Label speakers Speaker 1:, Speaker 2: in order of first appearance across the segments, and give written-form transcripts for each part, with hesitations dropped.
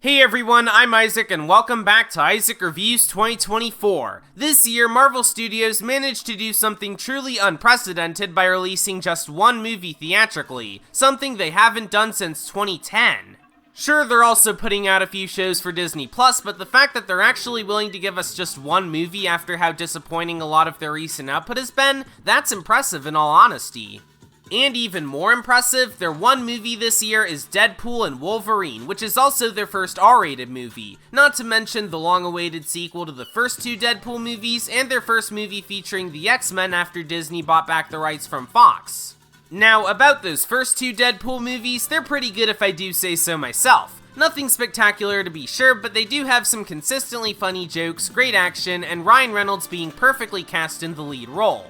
Speaker 1: Hey everyone, I'm Isaac and welcome back to Isaac Reviews 2024. This year, Marvel Studios managed to do something truly unprecedented by releasing just one movie theatrically, something they haven't done since 2010. Sure, they're also putting out a few shows for Disney+, but the fact that they're actually willing to give us just one movie after how disappointing a lot of their recent output has been, that's impressive in all honesty. And even more impressive, their one movie this year is Deadpool and Wolverine, which is also their first R-rated movie, not to mention the long-awaited sequel to the first two Deadpool movies and their first movie featuring the X-Men after Disney bought back the rights from Fox. Now, about those first two Deadpool movies, they're pretty good if I do say so myself. Nothing spectacular to be sure, but they do have some consistently funny jokes, great action, and Ryan Reynolds being perfectly cast in the lead role.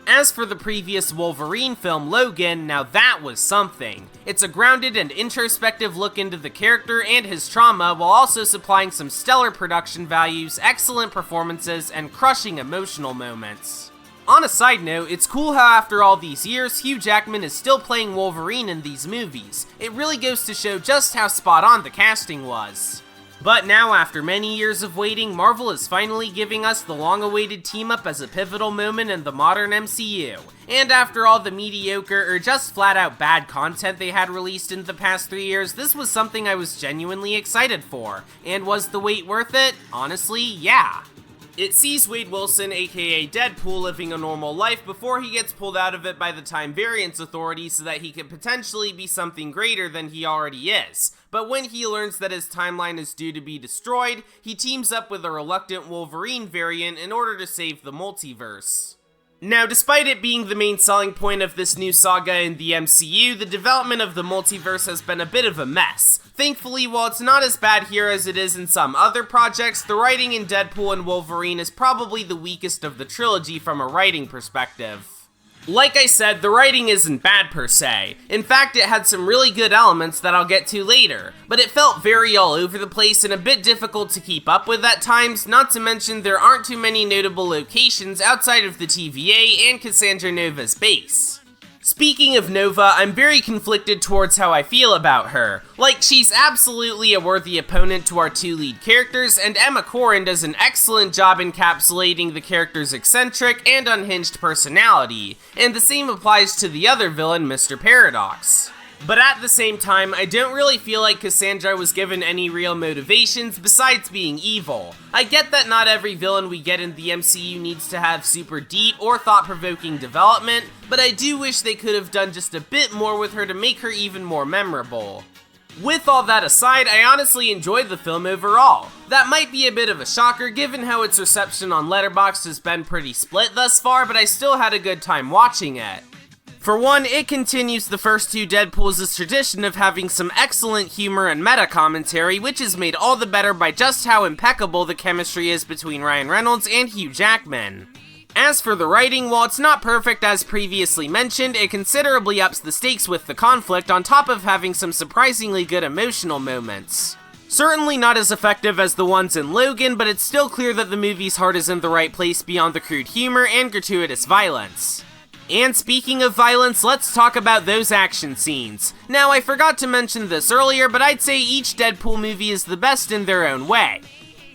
Speaker 1: As for the previous Wolverine film, Logan, now that was something. It's a grounded and introspective look into the character and his trauma, while also supplying some stellar production values, excellent performances, and crushing emotional moments. On a side note, it's cool how after all these years, Hugh Jackman is still playing Wolverine in these movies. It really goes to show just how spot on the casting was. But now, after many years of waiting, Marvel is finally giving us the long-awaited team-up as a pivotal moment in the modern MCU. And after all the mediocre or just flat-out bad content they had released in the past 3 years, this was something I was genuinely excited for. And was the wait worth it? Honestly, yeah. It sees Wade Wilson, aka Deadpool, living a normal life before he gets pulled out of it by the Time Variance Authority so that he could potentially be something greater than he already is. But when he learns that his timeline is due to be destroyed, he teams up with a reluctant Wolverine variant in order to save the multiverse. Now, despite it being the main selling point of this new saga in the MCU, the development of the multiverse has been a bit of a mess. Thankfully, while it's not as bad here as it is in some other projects, the writing in Deadpool and Wolverine is probably the weakest of the trilogy from a writing perspective. Like I said, the writing isn't bad per se. In fact, it had some really good elements that I'll get to later, but it felt very all over the place and a bit difficult to keep up with at times, not to mention there aren't too many notable locations outside of the TVA and Cassandra Nova's base. Speaking of Nova, I'm very conflicted towards how I feel about her. Like, she's absolutely a worthy opponent to our two lead characters, and Emma Corrin does an excellent job encapsulating the character's eccentric and unhinged personality, and the same applies to the other villain, Mr. Paradox. But at the same time, I don't really feel like Cassandra was given any real motivations besides being evil. I get that not every villain we get in the MCU needs to have super deep or thought-provoking development, but I do wish they could have done just a bit more with her to make her even more memorable. With all that aside, I honestly enjoyed the film overall. That might be a bit of a shocker given how its reception on Letterboxd has been pretty split thus far, but I still had a good time watching it. For one, it continues the first two Deadpools' tradition of having some excellent humor and meta-commentary, which is made all the better by just how impeccable the chemistry is between Ryan Reynolds and Hugh Jackman. As for the writing, while it's not perfect as previously mentioned, it considerably ups the stakes with the conflict on top of having some surprisingly good emotional moments. Certainly not as effective as the ones in Logan, but it's still clear that the movie's heart is in the right place beyond the crude humor and gratuitous violence. And speaking of violence, let's talk about those action scenes. Now, I forgot to mention this earlier, but I'd say each Deadpool movie is the best in their own way.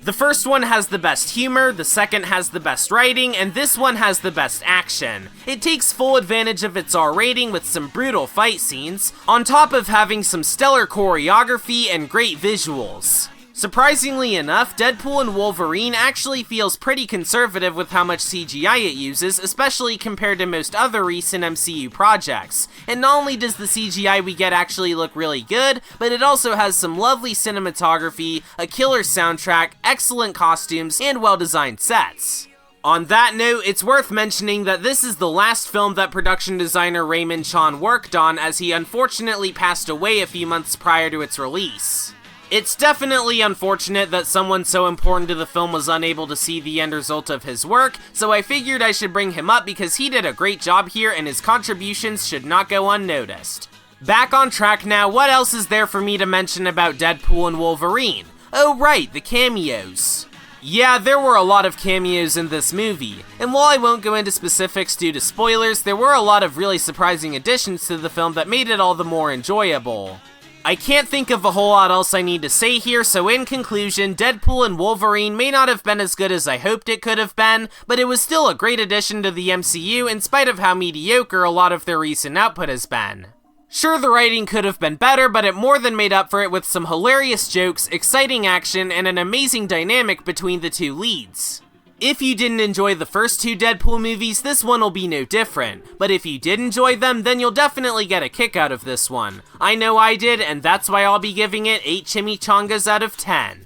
Speaker 1: The first one has the best humor, the second has the best writing, and this one has the best action. It takes full advantage of its R rating with some brutal fight scenes, on top of having some stellar choreography and great visuals. Surprisingly enough, Deadpool and Wolverine actually feels pretty conservative with how much CGI it uses, especially compared to most other recent MCU projects. And not only does the CGI we get actually look really good, but it also has some lovely cinematography, a killer soundtrack, excellent costumes, and well-designed sets. On that note, it's worth mentioning that this is the last film that production designer Raymond Chan worked on, as he unfortunately passed away a few months prior to its release. It's definitely unfortunate that someone so important to the film was unable to see the end result of his work, so I figured I should bring him up because he did a great job here and his contributions should not go unnoticed. Back on track now, what else is there for me to mention about Deadpool and Wolverine? Oh right, the cameos. Yeah, there were a lot of cameos in this movie, and while I won't go into specifics due to spoilers, there were a lot of really surprising additions to the film that made it all the more enjoyable. I can't think of a whole lot else I need to say here, so in conclusion, Deadpool and Wolverine may not have been as good as I hoped it could have been, but it was still a great addition to the MCU in spite of how mediocre a lot of their recent output has been. Sure, the writing could have been better, but it more than made up for it with some hilarious jokes, exciting action, and an amazing dynamic between the two leads. If you didn't enjoy the first two Deadpool movies, this one will be no different, but if you did enjoy them, then you'll definitely get a kick out of this one. I know I did, and that's why I'll be giving it 8 chimichangas out of 10.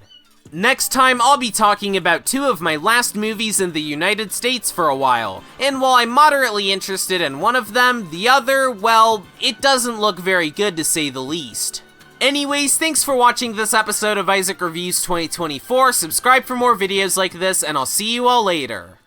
Speaker 1: Next time, I'll be talking about 2 of my last movies in the United States for a while, and while I'm moderately interested in one of them, the other, well, it doesn't look very good to say the least. Anyways, thanks for watching this episode of Isaac Reviews 2024, subscribe for more videos like this, and I'll see you all later.